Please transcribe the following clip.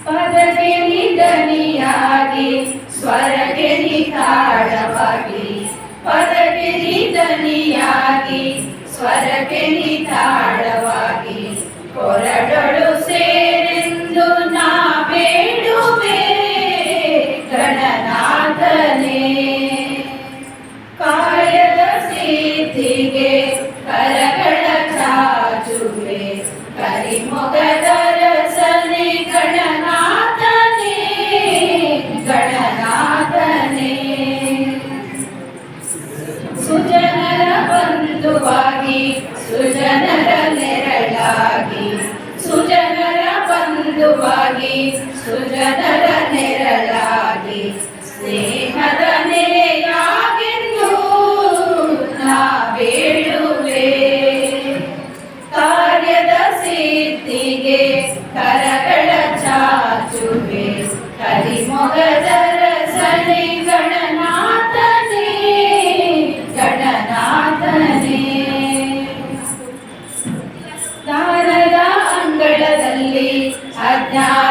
ಪದಕ್ಕೆ ನಿಧನಿಯಾಗಿ ಸ್ವರಕ್ಕೆ ನಿತಾಳವಾಗಿ ಪದಕ್ಕೆ ನಿಧನಿಯಾಗಿ ಸ್ವರಕ್ಕೆ ನಿತಾಳವಾಗಿ ಕೊರಡೊಳು ಸೇರೆಂದು ನಾ ಬೇಡುವೆ ಗಣನಾಥನೇ ಕಾರ್ಯದ ಸಿದ್ಧಿಗೆ ಕರಗಳ ಚಾಚುವೆ ಕರಿಮೊಗದ ರಸನೆ ಗಣನಾಥನೇ ಗಣನಾಥನೇ ಸುಜನರ ಬಂಧುವಾಗಿ ಸುಜನರ ನೆರಳಾಗಿ ಸುಜನರ ಬಂಧುವಾಗಿ ಸುಜನರ ನೆರಳಾಗಿ ಸ್ನೇಹದ ನೆಲೆಯಾಗೆಂದು ನಾ ಬೇಡುವೆ ಕಾರ್ಯದ ಸಿದ್ಧಿಗೆ ಕರಗಳ ಚಾಚುವೆ ಕರಿಮೊಗದ ರಸನೆ ಗಣನಾಥನೇ ಗಣನಾಥನೇ ದಾನದ ಅಂಗಳದಲ್ಲಿ ಅಜ್ಞಾನ